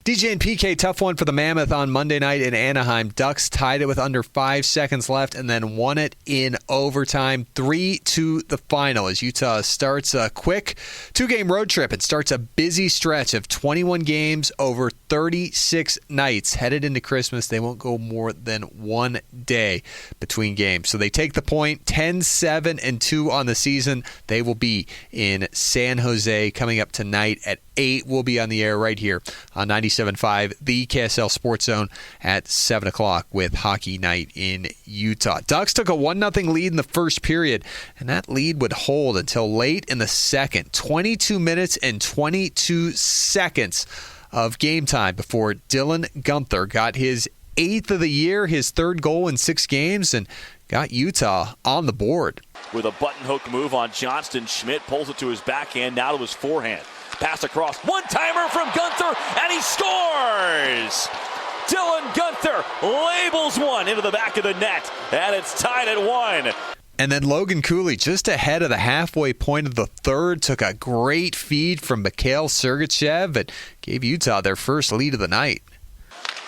DJ and PK, tough one for the Mammoth on Monday night in Anaheim. Ducks tied it with under 5 seconds left and then won it in overtime. 3-2 the final as Utah starts a quick 2-game road trip and starts a busy stretch of 21 games over 36 nights. Headed into Christmas, they won't go more than 1 day between games. So they take the point, 10-7-2 on the season. They will be in San Jose coming up tonight at 8. We'll be on the air right here on 97.5, the KSL Sports Zone at 7 o'clock with Hockey Night in Utah. Ducks took a 1-0 lead in the first period, and that lead would hold until late in the second. 22 minutes and 22 seconds of game time before Dylan Guenther got his 8th of the year, his 3rd goal in 6 games, and got Utah on the board. With a button hook move on Johnston, Schmidt pulls it to his backhand, now to his forehand. Pass across, one-timer from Guenther, and he scores! Dylan Guenther labels one into the back of the net, and it's tied at 1. And then Logan Cooley, just ahead of the halfway point of the third, took a great feed from Mikhail Sergachev and gave Utah their first lead of the night.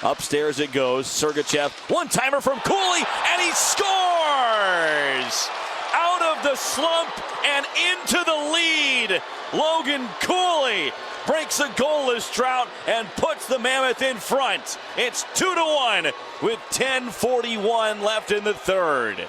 Upstairs it goes, Sergachev, one-timer from Cooley, and he scores! Out of the slump and into the lead. Logan Cooley breaks a goalless drought and puts the Mammoth in front. It's 2-1 with 10:41 left in the third.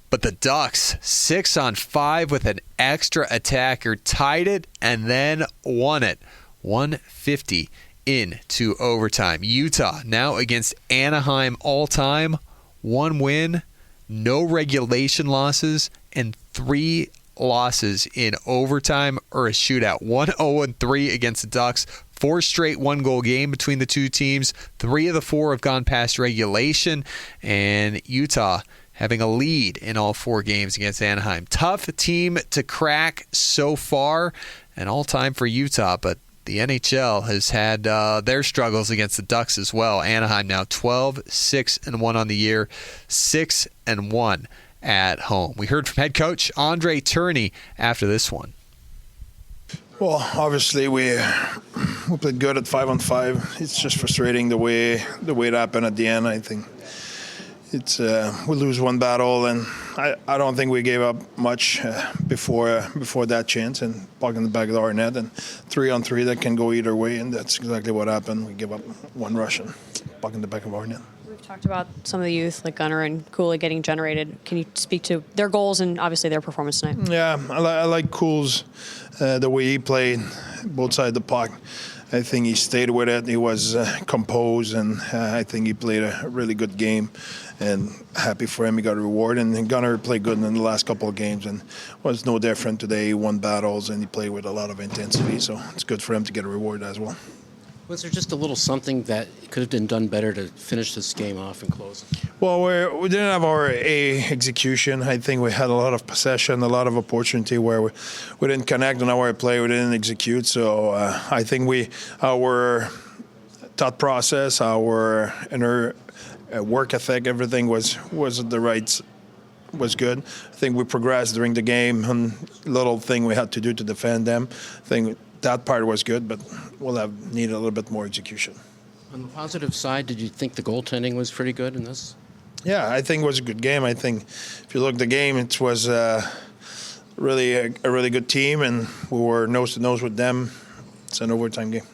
But the Ducks, 6-on-5 with an extra attacker, tied it and then won it. 150 into overtime. Utah now against Anaheim all-time. 1 win, no regulation losses, and 3 losses in overtime or a shootout. 1-0-3 against the Ducks. 4 straight 1-goal game between the two teams. 3 of the 4 have gone past regulation, and Utah having a lead in all 4 games against Anaheim. Tough team to crack so far, and all time for Utah, but the NHL has had their struggles against the Ducks as well. Anaheim now 12-6-1 on the year, 6-1 at home. We heard from head coach Andre Turney after this one. Well, obviously we played good at 5-on-5. It's just frustrating the way it happened at the end. I think it's we lose one battle, and I don't think we gave up much before that chance and puck in the back of our net, and 3-on-3 that can go either way, and that's exactly what happened. We give up one rush and puck in the back of our net. We've talked about some of the youth like Gunnar and Cooley getting generated. Can you speak to their goals and obviously their performance tonight? Yeah, I like Cool's the way he played both sides of the puck. I think he stayed with it. He was composed, and I think he played a really good game. And happy for him, he got a reward. And Gunnar played good in the last couple of games and was no different today. He won battles, and he played with a lot of intensity. So it's good for him to get a reward as well. Was there just a little something that could have been done better to finish this game off and close it? Well, we didn't have our execution. I think we had a lot of possession, a lot of opportunity where we didn't connect on our play, we didn't execute. So I think our thought process, our inner work ethic, everything was good. I think we progressed during the game, and little thing we had to do to defend them. I think that part was good, but we'll have needed a little bit more execution. On the positive side, did you think the goaltending was pretty good in this? Yeah, I think it was a good game. I think if you look at the game, it was really a really good team, and we were nose to nose with them. It's an overtime game.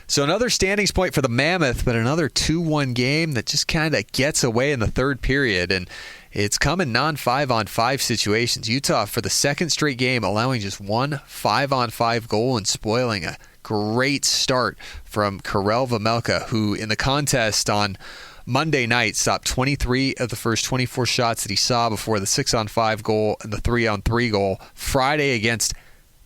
So another standings point for the Mammoth, but another 2-1 game that just kind of gets away in the third period, and it's come in non-5-on-5 situations. Utah, for the second straight game, allowing just one 5-on-5 goal and spoiling a great start from Karel Vejmelka, who in the contest on Monday night stopped 23 of the first 24 shots that he saw before the 6-on-5 goal and the 3-on-3 goal. Friday against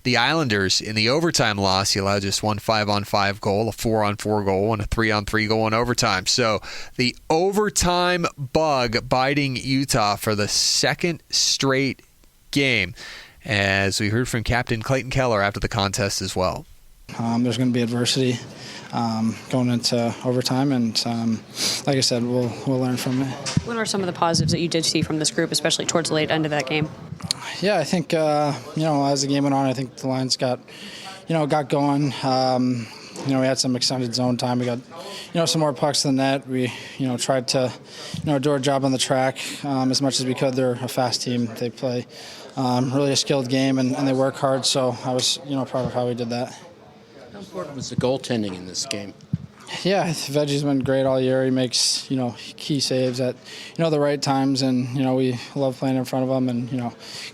the Islanders in the overtime loss, he allowed just one 5-on-5 goal, a 4-on-4 goal, and a 3-on-3 goal in overtime. So the overtime bug biting Utah for the second straight game, as we heard from Captain Clayton Keller after the contest as well. There's going to be adversity going into overtime, and like I said, we'll learn from it. What are some of the positives that you did see from this group, especially towards the late end of that game? Yeah, I think as the game went on, I think the lines got going. we had some extended zone time. We got, some more pucks than net. We, tried to, do our job on the track as much as we could. They're a fast team. They play really a skilled game, and they work hard. So I was, proud of how we did that. How important was the goaltending in this game? Yeah, Veggie's been great all year. He makes, key saves at, the right times, and, we love playing in front of him, and,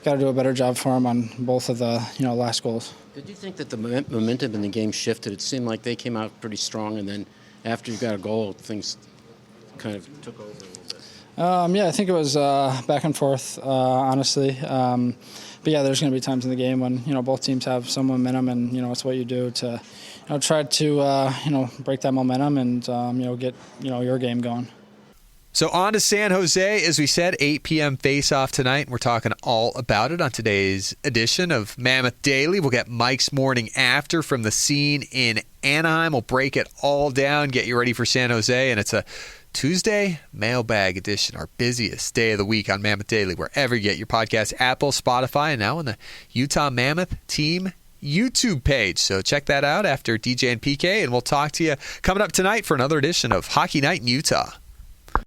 got to do a better job for him on both of the, last goals. Did you think that the momentum in the game shifted? It seemed like they came out pretty strong, and then after you got a goal, things kind of took over a little bit. Yeah, I think it was back and forth, honestly. But yeah, there's going to be times in the game when both teams have some momentum, and it's what you do to try to break that momentum and get your game going. So on to San Jose, as we said, 8 p.m. face-off tonight. We're talking all about it on today's edition of Mammoth Daily. We'll get Mike's morning after from the scene in Anaheim. We'll break it all down, get you ready for San Jose, and it's a Tuesday mailbag edition, our busiest day of the week on Mammoth Daily, wherever you get your podcast, Apple, Spotify, and now on the Utah Mammoth team YouTube page. So check that out after DJ and PK, and we'll talk to you coming up tonight for another edition of Hockey Night in Utah.